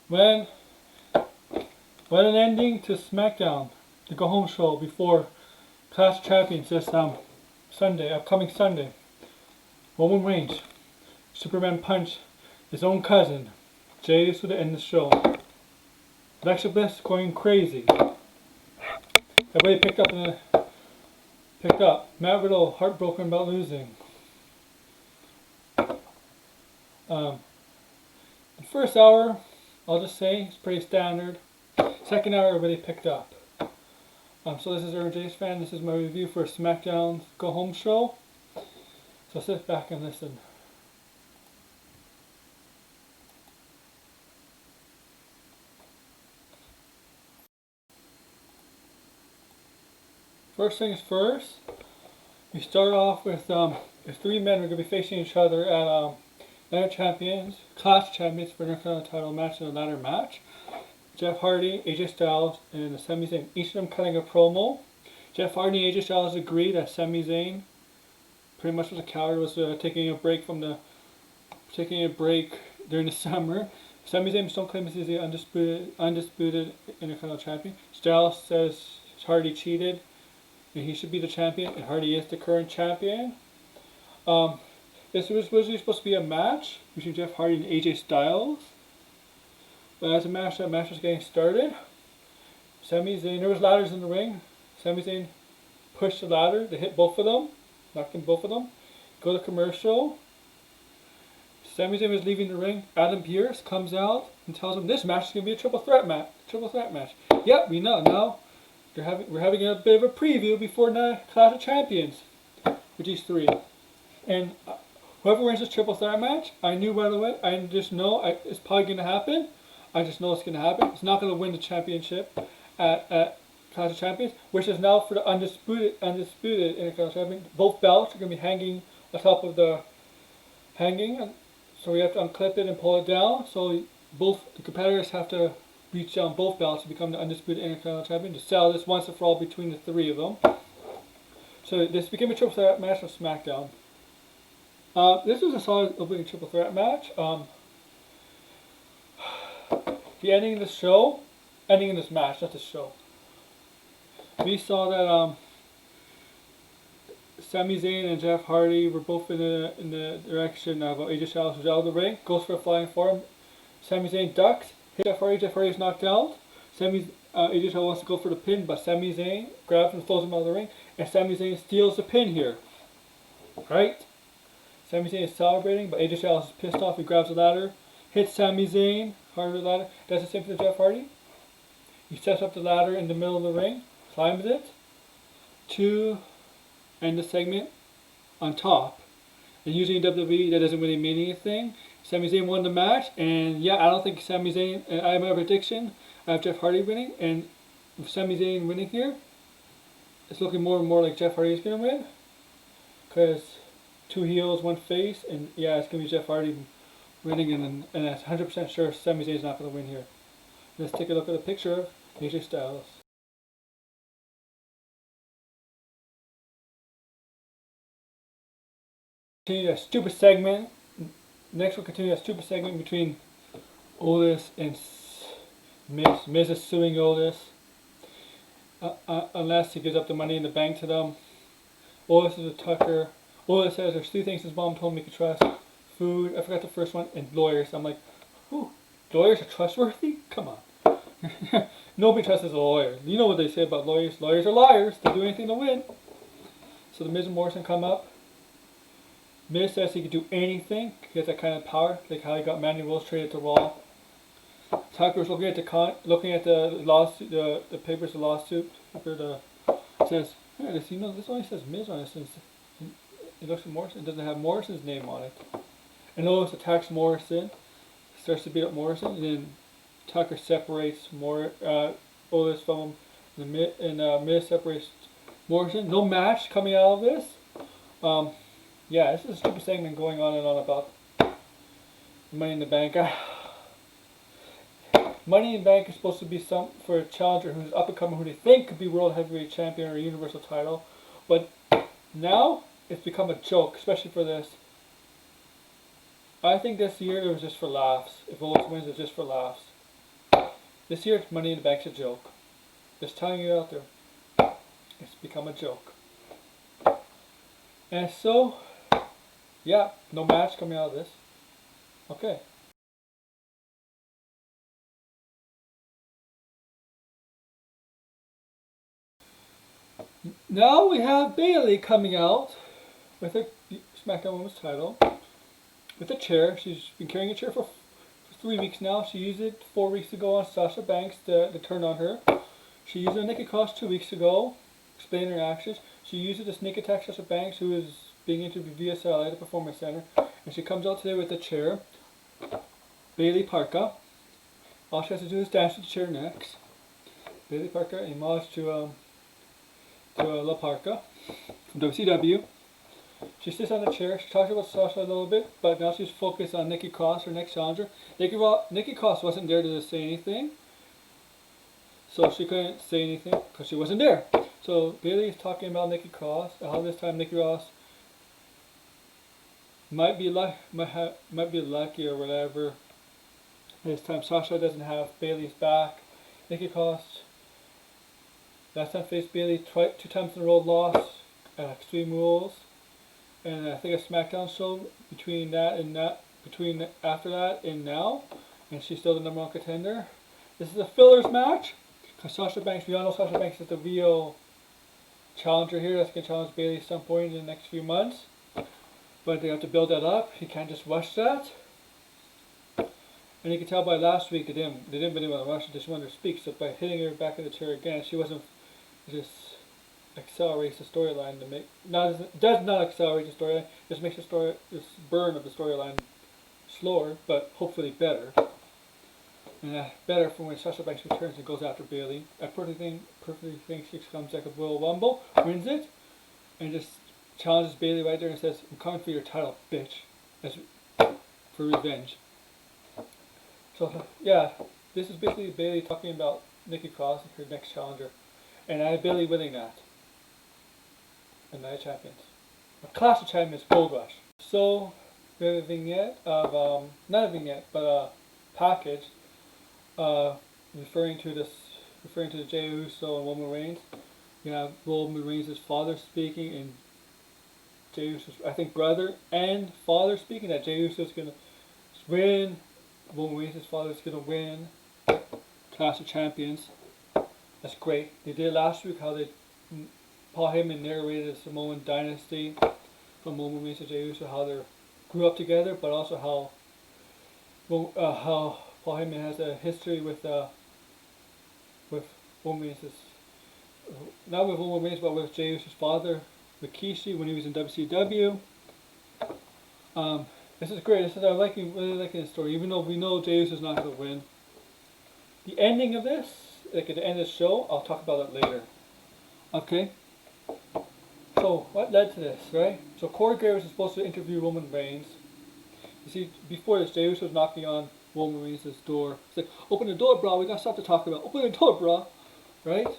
When what an ending to Smackdown, the go home show before Clash of Champions this Sunday, upcoming Sunday. Roman Reigns, Superman punched his own cousin, jeyuso, to end the show. Alexa Bliss going crazy. Everybody picked up. Matt Riddle heartbroken about losing. The first hour, I'll just say, it's pretty standard. Second hour, everybody picked up. So this is Aaron J's fan. This is my review for SmackDown's Go Home show. So sit back and listen. First things first, we start off with if three men are going to be facing each other at Ladder Champions, Clash Champions for Intercontinental title match in a ladder match. Jeff Hardy, AJ Styles, and Sami Zayn, each of them cutting a promo. Jeff Hardy and AJ Styles agreed that Sami Zayn pretty much was a coward, was taking a break during the summer. Sami Zayn still claims he's the undisputed Intercontinental champion. Styles says Hardy cheated and he should be the champion, and Hardy is the current champion. This was originally supposed to be a match between Jeff Hardy and AJ Styles. But as that match was getting started, Sami Zayn, there was ladders in the ring. Sami Zayn pushed the ladder to hit both of them, knocked them both of them. Go to commercial. Sami Zayn was leaving the ring. Adam Pearce comes out and tells him this match is going to be a triple threat match. Yep, we know now. We're having a bit of a preview before Clash of Champions with these three. And whoever wins this triple threat match, I knew right away. I just know it's probably going to happen. I just know it's going to happen. It's not going to win the championship at Clash of Champions, which is now for the undisputed Intercontinental Champion. Both belts are going to be hanging atop of the hanging, so we have to unclip it and pull it down. So both the competitors have to reach down both belts to become the undisputed Intercontinental Champion, to sell this once and for all between the three of them. So this became a triple threat match of SmackDown. This was a solid opening triple threat match. The ending of this match, not the show. We saw that Sami Zayn and Jeff Hardy were both in the direction of AJ Styles, who's out of the ring, goes for a flying forearm. Sami Zayn ducks, hits Jeff Hardy is knocked out. AJ Styles wants to go for the pin, but Sami Zayn grabs and throws him out of the ring, and Sami Zayn steals the pin here. Right? Sami Zayn is celebrating, but AJ Styles is pissed off. He grabs the ladder, hits Sami Zayn hard with the ladder. Does the same thing to Jeff Hardy. He sets up the ladder in the middle of the ring, climbs it to end the segment on top. And usually in WWE, that doesn't really mean anything. Sami Zayn won the match, and yeah, I don't think Sami Zayn. I have a prediction. I have Jeff Hardy winning, and with Sami Zayn winning here, it's looking more and more like Jeff Hardy is going to win. Because two heels, one face, and yeah, it's going to be Jeff Hardy winning, and I'm 100% sure Sami Zayn is not going to win here. Let's take a look at a picture of AJ Styles. Continue that stupid segment. Next we'll continue that stupid segment between Otis and Miz. Miz is suing Otis. Unless he gives up the money in the bank to them. Otis is a Tucker. Otis says there's three things his mom told me to trust. Food, I forgot the first one, and lawyers. I'm like, who? Lawyers are trustworthy? Come on. Nobody trusts a lawyer. You know what they say about lawyers. Lawyers are liars. They do anything to win. So the Miz and Morrison come up. Miz says he can do anything. He has that kind of power, like how he got Mandy Rose traded to Raw. Tucker's looking at the lawsuit, the papers, the lawsuit. It says, yeah, this only says Miz on it. It looks at Morrison. It doesn't have Morrison's name on it. And Otis attacks Morrison, starts to beat up Morrison, and then Tucker separates Otis from him, and Miz separates Morrison. No match coming out of this. Yeah, this is a stupid segment going on and on about Money in the Bank. Money in the Bank is supposed to be for a challenger who's up and coming, who they think could be World Heavyweight Champion or Universal title, but now it's become a joke, especially for this. I think this year it was just for laughs. If Otis wins, it's just for laughs. This year, Money in the Bank's a joke. Just telling you out there, it's become a joke. And so, yeah, no match coming out of this. Okay. Now we have Bayley coming out with her SmackDown Women's title with a chair. She's been carrying a chair for 3 weeks now. She used it 4 weeks ago on Sasha Banks to turn on her. She used it on Nikki Cross 2 weeks ago, explaining her actions. She used it to sneak attack Sasha Banks, who is being interviewed via satellite at the Performance Center. And she comes out today with a chair. Bayley Parka. All she has to do is dance with the chair next. Bayley Parka, a homage to La Parka from WCW. She sits on the chair. She talks about Sasha a little bit, but now she's focused on Nikki Cross, her next challenger. Nikki Cross wasn't there to say anything, so she couldn't say anything because she wasn't there. So Bayley is talking about Nikki Cross, how this time Nikki Cross might be lucky or whatever. This time Sasha doesn't have Bayley's back. Nikki Cross last time faced Bayley 2 times in a row, lost at Extreme Rules, and I think a SmackDown show between after that and now, and she's still the #1 contender. This is a fillers match because Sasha Banks, we all know Sasha Banks is the real challenger here that's going to challenge Bayley at some point in the next few months, but they have to build that up. You can't just rush that. And you can tell by last week they didn't really want to rush it, they just wanted to speak. So by hitting her back in the chair again, she wasn't just accelerates the storyline to make does not accelerate the storyline, just makes this burn of the storyline slower, but hopefully better. And better for when Sasha Banks returns and goes after Bayley. I perfectly think she comes like a Royal Rumble, wins it, and just challenges Bayley right there and says, "I'm coming for your title, bitch," for revenge. So yeah, this is basically Bayley talking about Nikki Cross and her next challenger, and I have Bayley winning that. And Night Champions, a Clash of Champions Gold Rush. So we have a vignette of not a vignette, but a package referring to the Jey Uso and Roman Reigns. You have Roman Reigns' father speaking and Jey Uso's, I think, brother and father speaking that Jey Uso's gonna win. Roman Reigns' father's gonna win Clash of Champions. That's great. They did last week how Paul Heyman narrated the Samoan dynasty from Roman Reigns to Jey Uso, how they grew up together, but also how Paul Heyman has a history with Roman Reigns, not with Roman Reigns, but with Jey Uso's father, Rikishi, when he was in WCW. This is great. I really liking this story, even though we know Jey Uso's not going to win. The ending of this, like at the end of the show, I'll talk about it later. Okay? So, what led to this, right? So, Corey Graves is supposed to interview Roman Reigns. You see, before this, Jey Uso was knocking on Roman Reigns' door. He's like, "Open the door, bro. We got stuff to talk about. Open the door, bro." Right?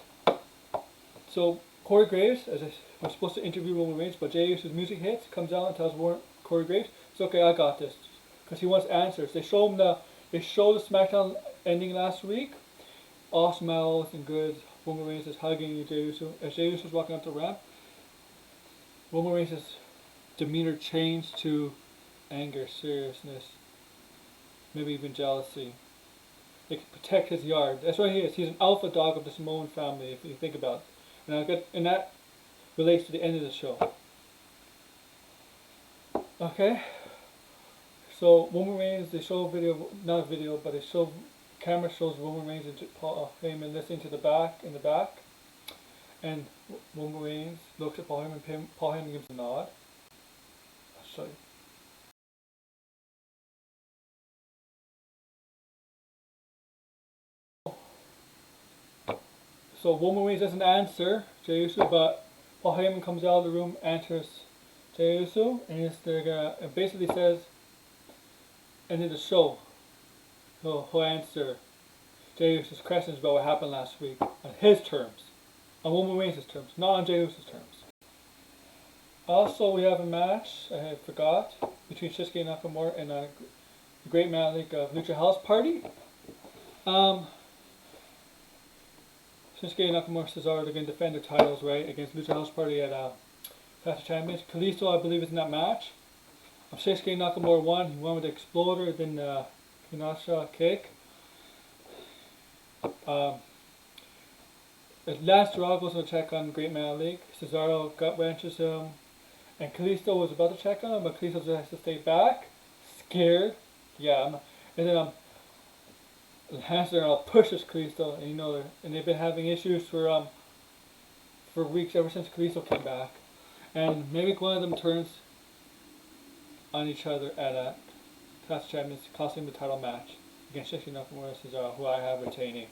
So, Corey Graves was supposed to interview Roman Reigns, but Jey Uso's music hits, comes out and tells Corey Graves, "It's okay, I got this," because he wants answers. They show the SmackDown ending last week, all smiles and good. Roman Reigns is hugging Jey Uso. As Jey Uso's walking up the ramp, Roman Reigns' demeanor changed to anger, seriousness, maybe even jealousy. They can protect his yard. That's what he is. He's an alpha dog of the Samoan family, if you think about it. And that relates to the end of the show. Okay? So Roman Reigns, they show a video, not a video, but camera shows Roman Reigns and Paul Heyman listening to in the back. And Roman Reigns looks at Paul Heyman, Paul Heyman gives a nod. I'll show you. So Roman Reigns doesn't answer Jey Uso, but Paul Heyman comes out of the room, answers Jey Uso, and it basically says, end of the show, he'll answer Jey Uso's questions about what happened last week on his terms, on Roman Reigns' terms, not on Jey Uso's terms. Also, we have a match, I forgot, between Shinsuke Nakamura and the Great Man League of Lucha House Party. Shinsuke Nakamura, Cesaro, they're going to defend their titles, right, against Lucha House Party at Clash of Champions. Kalisto, I believe, is in that match. Shinsuke Nakamura won. He won with the Exploder, then the Kinasha kick. Lance Dorado goes to check on Great Man League. Cesaro gut wrenches him. And Kalisto was about to check on him, but Kalisto just has to stay back. Scared. Yeah. And then Lance Dorado pushes Kalisto. And, and they've been having issues for weeks, ever since Kalisto came back. And maybe one of them turns on each other at Clash of Champions, costing the title match against Shinsuke Nakamura and Cesaro, who I have retaining.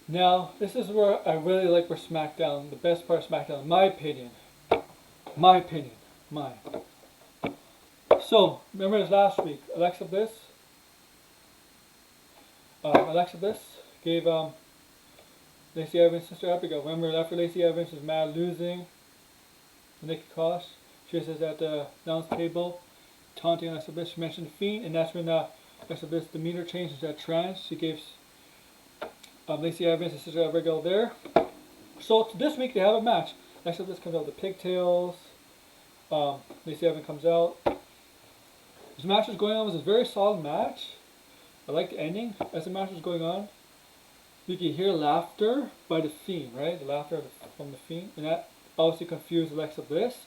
Now, this is where I really like for SmackDown, the best part of SmackDown, in my opinion. Mine. So, remember this last week, Alexa Bliss gave Lacey Evans' sister Abigail. Remember, after Lacey Evans was mad losing the Nikki Cross, she was at the announce table taunting Alexa Bliss. She mentioned the Fiend, and that's when Alexa Bliss' demeanor changed into that trance. She gave Lacey Evans and sister Abigail there. So this week they have a match. Alexa Bliss comes out with the pigtails. Lacey Evans comes out. This match was going on. It was a very solid match. I liked the ending. As the match was going on, you could hear laughter by the Fiend, right? The laughter from the Fiend, and that obviously confused Alexa Bliss.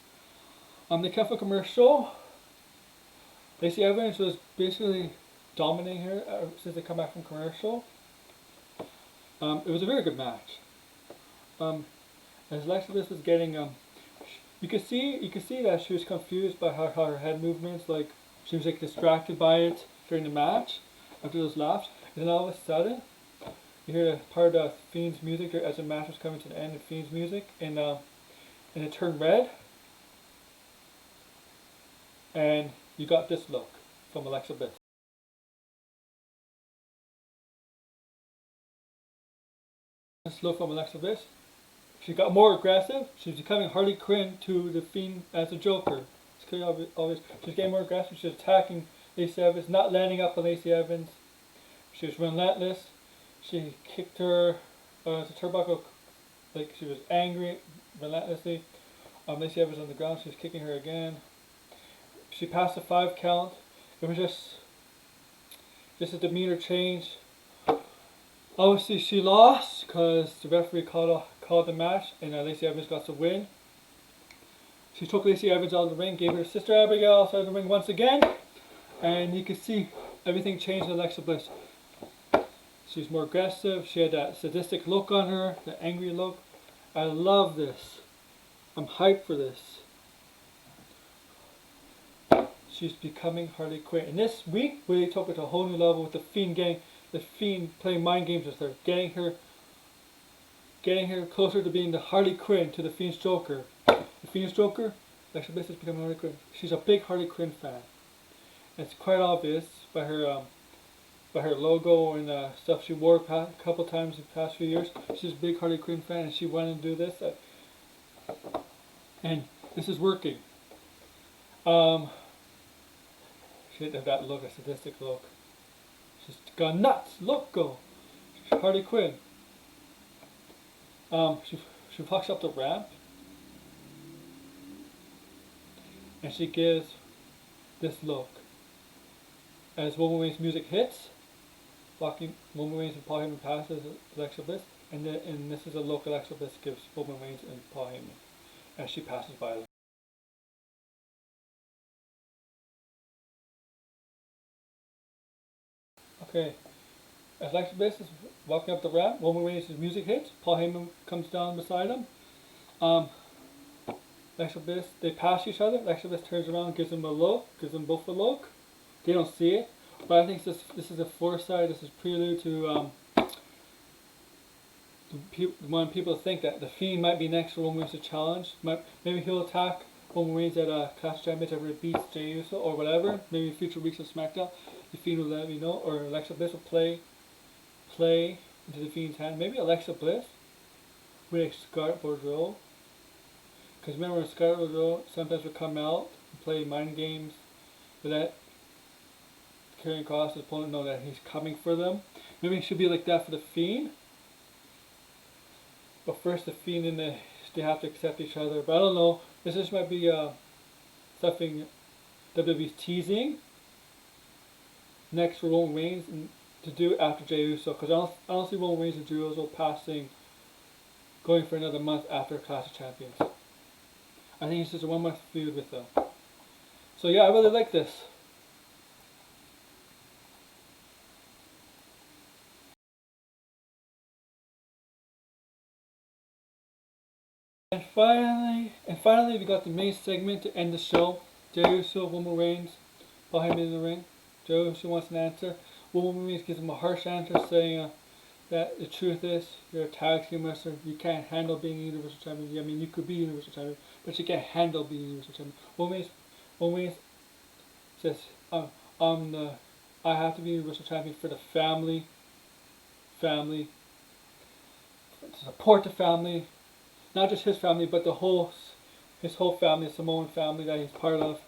They cut for commercial. Lacey Evans was basically dominating her since they come back from commercial. It was a very good match. As Alexa Bliss was getting, you could see that she was confused by how her head movements, like she was like distracted by it during the match after those laughs, and then all of a sudden you hear a part of Fiend's music as the match was coming to the end of Fiend's music, and it turned red, and you got this look from Alexa Bliss. This look from Alexa Bliss. She got more aggressive. She's becoming Harley Quinn to the Fiend as a Joker. It's clear, obvious. She's getting more aggressive. She's attacking Lacey Evans, not landing up on Lacey Evans. She was relentless. She kicked her to turnbuckle, like she was angry, relentlessly. Lacey Evans on the ground. She was kicking her again. She passed the 5 count. It was just a demeanor change. Obviously, she lost because the referee called the match, and Lacey Evans got the win. She took Lacey Evans out of the ring, gave her sister Abigail outside the ring once again, and you can see everything changed with Alexa Bliss. She's more aggressive. She had that sadistic look on her, the angry look. I love this. I'm hyped for this. She's becoming Harley Quinn. And this week, we took it to a whole new level with the Fiend playing mind games with her, getting her closer to being the Harley Quinn to the Fiend's Joker. The Fiend's Joker, Alexa Bliss is becoming Harley Quinn. She's a big Harley Quinn fan. It's quite obvious by her logo and stuff she wore a couple times in the past few years. She's a big Harley Quinn fan, and she wanted to do this, and this is working. She had that look, a sadistic look. She's gone nuts. Look, go. Harley Quinn. She walks up the ramp, and she gives this look. As Roman Reigns' music hits, Roman Reigns and Paul Heyman passes Alexa Bliss, and this is a look Alexa Bliss gives Roman Reigns and Paul Heyman as she passes by them. Okay, as Alexa Bliss is walking up the ramp, Roman Reigns' music hits, Paul Heyman comes down beside him. Alexa Bliss, they pass each other. Alexa Bliss turns around, gives them both a look. They don't see it, but I think this is a foresight. This is prelude to when people think that the Fiend might be next to Roman Reigns to challenge. Maybe he'll attack Roman Reigns at a Clash of Champions after he beats jeyuso or whatever. Maybe in future weeks of SmackDown, the Fiend will let me know, or Alexa Bliss will play into the Fiend's hand. Maybe Alexa Bliss with Scarlett Bordeaux. Because remember, Scarlett Bordeaux sometimes would come out and play mind games with that. Karrion Kross, his opponent, know that he's coming for them. Maybe it should be like that for the Fiend. But first, the Fiend and they have to accept each other. But I don't know. This just might be something WWE's teasing next for Roman Reigns to do after Jey Uso. Because I don't see Roman Reigns and Jey Uso going for another month after Clash of Champions. I think it's just a 1 month feud with them. So yeah, I really like this. And finally, we got the main segment to end the show. Jey Uso, Roman Reigns, behind him in the ring. Jey Uso wants an answer. Roman Reigns gives him a harsh answer, saying that the truth is, you're a tag team wrestler. You can't handle being Universal Champion. I mean, you could be Universal Champion, but you can't handle being Universal Champion. Roman Reigns says, I have to be Universal Champion for the family, to support the family. Not just his family, but his whole family, the Samoan family that he's part of.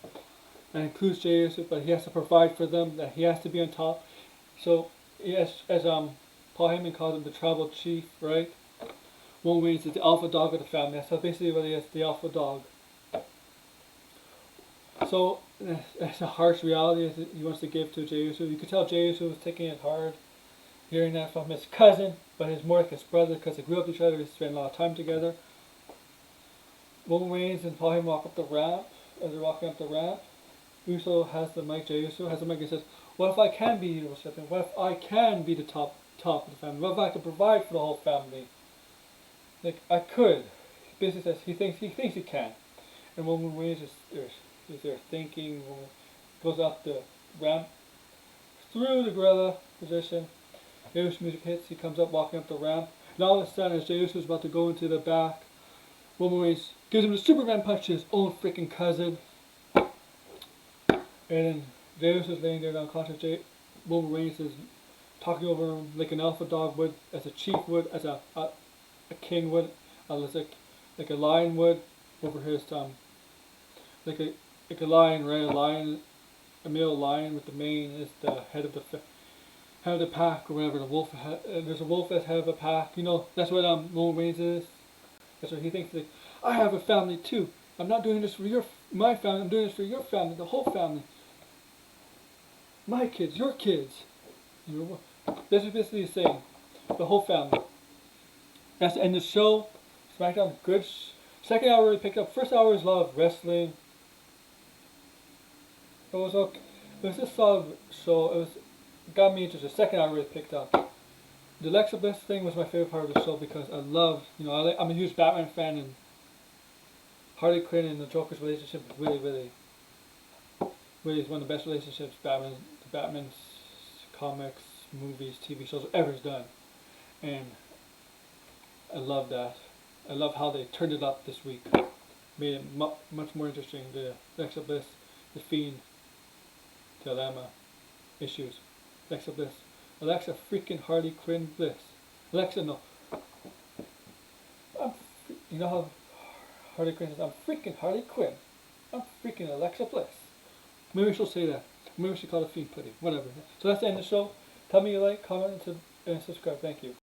That includes Jey Uso, but he has to provide for them, that he has to be on top. So, yes, as Paul Heyman calls him, the tribal chief, right? Roman Reigns is the alpha dog of the family. That's basically what he is, the alpha dog. So, that's a harsh reality that he wants to give to Jey Uso. You could tell Jey Uso was taking it hard, hearing that from his cousin, but he's more like his brother because they grew up with each other, they spent a lot of time together. Roman Reigns and Paul Heyman walk up the ramp. As they're walking up the ramp, Uso has the mic. Jey Uso has the mic and says, "What if I can be Universal Champion? What if I can be the top of the family? What if I can provide for the whole family? Like I could." He basically says he thinks he can. And Roman Reigns is there thinking, goes up the ramp through the gorilla position. Jey Uso music hits. He comes up walking up the ramp. And all of a sudden, as Jey Uso is about to go into the back, Roman Reigns gives him the Superman punch to his own freaking cousin. And then Jey Uso is laying there unconscious. Roman Reigns is talking over him like an alpha dog would, as a chief would, as a king would, like a lion would over his like a lion, right? A male lion with the mane is the head of the pack or whatever. The wolf, there's a wolf as head of a pack. You know, that's what Roman Reigns is. That's what he thinks. Like, I have a family too. I'm not doing this for my family. I'm doing this for your family, the whole family. My kids, your kids. You know, this is basically saying the whole family. That's the end of the show. SmackDown, good. Second hour really picked up. First hour was a lot of wrestling. It was okay. It was a solid show. It got me interested. Second hour really picked up. The Alexa Bliss thing was my favorite part of the show because I love, I'm a huge Batman fan, and Harley Quinn and the Joker's relationship is really is one of the best relationships Batman's comics, movies, TV shows ever has done. And I love that. I love how they turned it up this week. Made it much more interesting. The Alexa Bliss, the Fiend, dilemma, issues. Alexa Bliss. Alexa freaking Harley Quinn Bliss. Alexa, no. You know how Harley Quinn says, I'm freaking Harley Quinn. I'm freaking Alexa Bliss. Maybe she'll say that. Maybe she'll call it Fiend Pudding. Whatever. So that's the end of the show. Tell me you like, comment, and subscribe. Thank you.